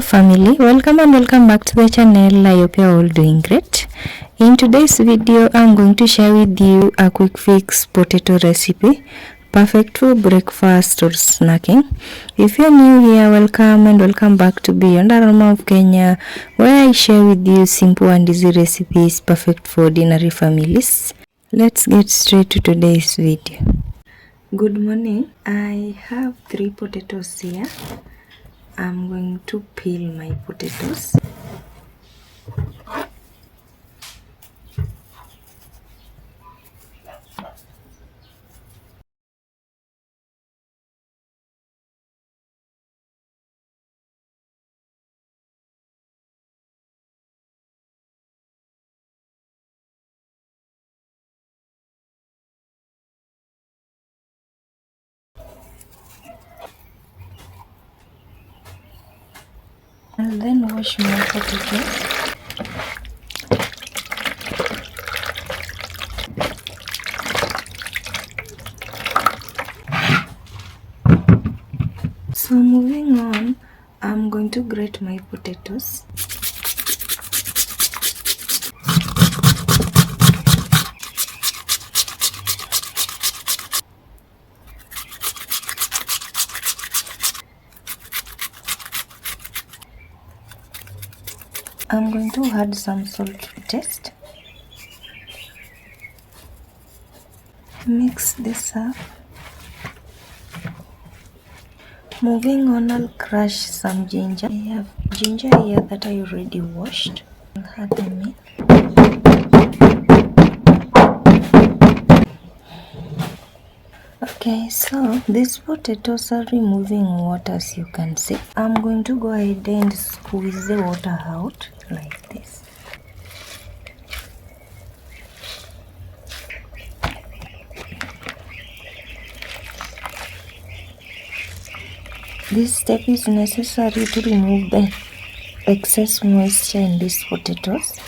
family, welcome and welcome back to the channel. I hope you're all doing great. In today's video I'm going to share with you a quick fix potato recipe, perfect for breakfast or snacking. If you're new here, welcome and welcome back to Beyond Aroma of Kenya, where I share with you simple and easy recipes perfect for ordinary families. Let's get straight to today's video. Good morning. I have 3 potatoes here. I'm going to peel my potatoes. And then wash my potatoes. So moving on, I'm going to grate my potatoes. I'm going to add some salt to taste. Mix this up. Moving on, I'll crush some ginger. I have ginger here that I already washed. I'll add them in. Okay, so these potatoes are removing water, as you can see. I'm going to go ahead and squeeze the water out like this. This step is necessary to remove the excess moisture in these potatoes.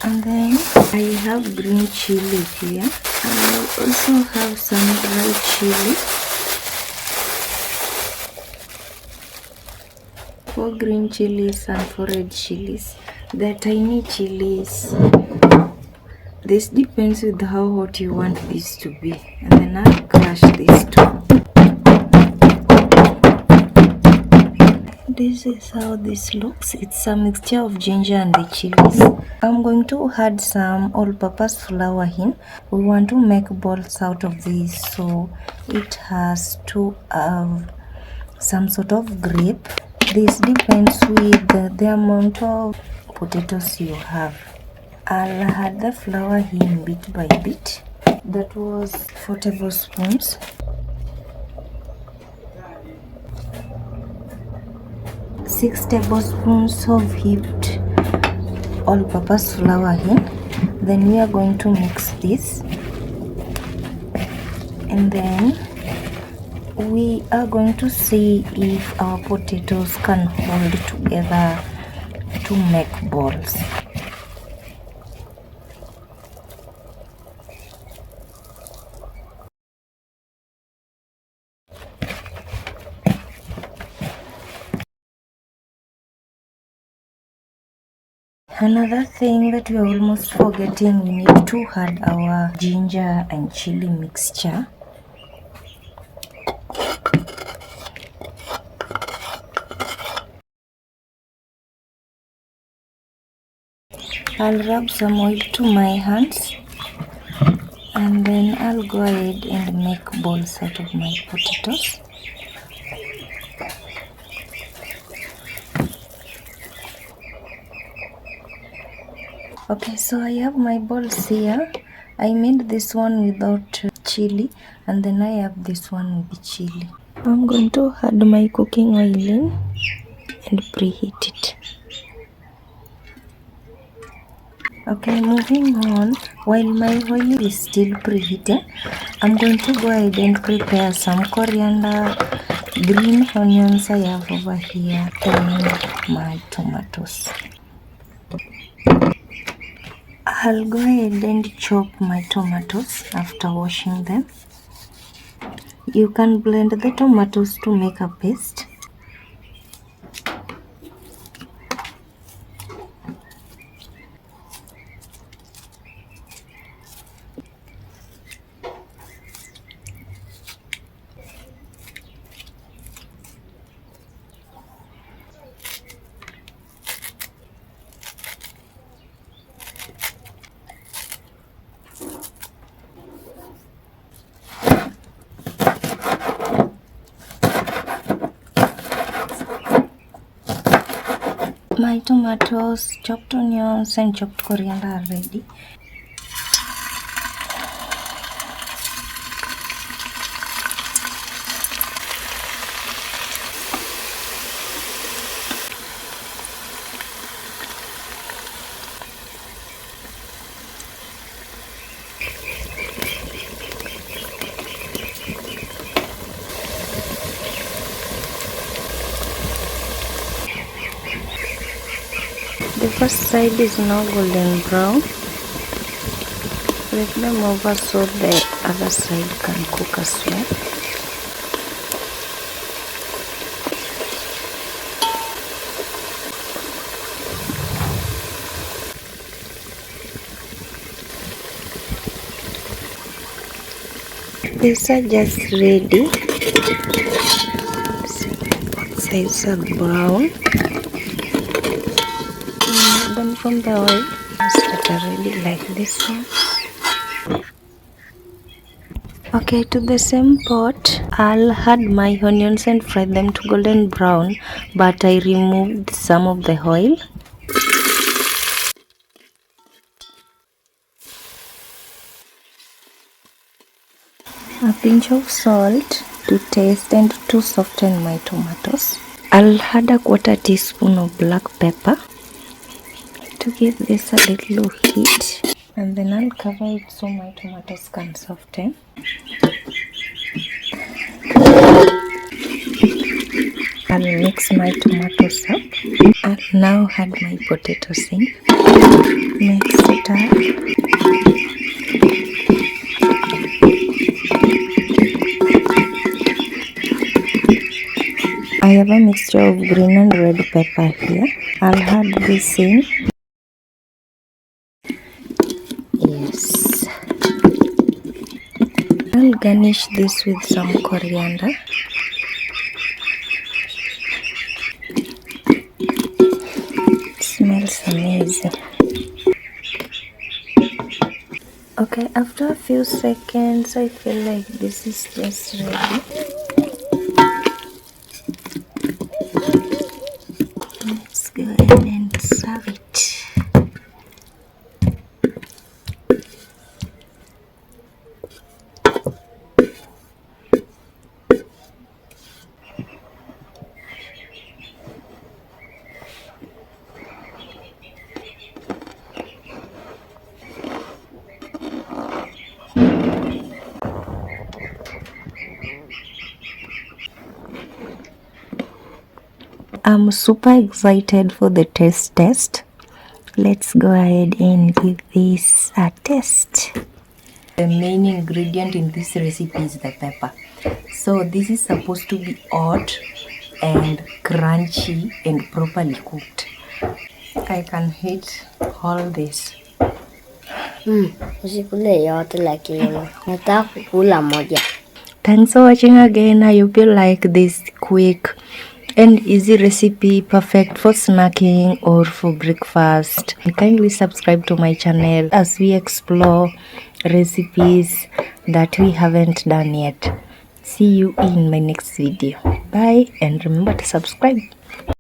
And then I have green chili here. I also have some dry chili. 4 green chilies and 4 red chilies. They're tiny chilies. This depends with how hot you want this to be. And then I'll crush this too. This is how this looks. It's a mixture of ginger and the chilies. I'm going to add some all-purpose flour in. We want to make balls out of this, so it has to have some sort of grip. This depends with the amount of potatoes you have. I'll add the flour in bit by bit. That was 4 tablespoons. Six tablespoons of heaped all-purpose flour in. Then we are going to mix this, and then we are going to see if our potatoes can hold together to make balls. Another thing that we are almost forgetting, we need to add our ginger and chili mixture. I'll rub some oil to my hands, and then I'll go ahead and make balls out of my potatoes. Okay, so I have my balls here. I made this one without chili, and then I have this one with chili. I'm going to add my cooking oil in and preheat it. Okay, moving on, while my oil is still preheating, I'm going to go ahead and prepare some coriander, green onions I have over here, and my tomatoes. I'll go ahead and chop my tomatoes after washing them. You can blend the tomatoes to make a paste. My tomatoes, chopped onions and chopped coriander are ready. The first side is now golden brown. Flip them over so the other side can cook as well. These are just ready. Both sides are brown. Remove them from the oil. That are ready like this one. Okay, to the same pot, I'll add my onions and fry them to golden brown, but I removed some of the oil. A pinch of salt to taste and to soften my tomatoes. I'll add a quarter teaspoon of black pepper to give this a little heat, and then I'll cover it so my tomatoes can soften. I'll mix my tomatoes up. I'll now add my potatoes in. Mix it up. I have a mixture of green and red pepper here. I'll add this in. Yes. I'll garnish this with some coriander. It smells amazing. Okay, after a few seconds, I feel like this is just ready. Let's go ahead and serve it. I'm super excited for the taste test. Let's go ahead and give this a taste. The main ingredient in this recipe is the pepper. So this is supposed to be hot and crunchy and properly cooked. I can eat all this. Usikule yote lakini nataka kukula moja. Thanks for watching again. I hope you like this quick and easy recipe, perfect for snacking or for breakfast. Kindly subscribe to my channel as we explore recipes that we haven't done yet. See you in my next video. Bye, and remember to subscribe.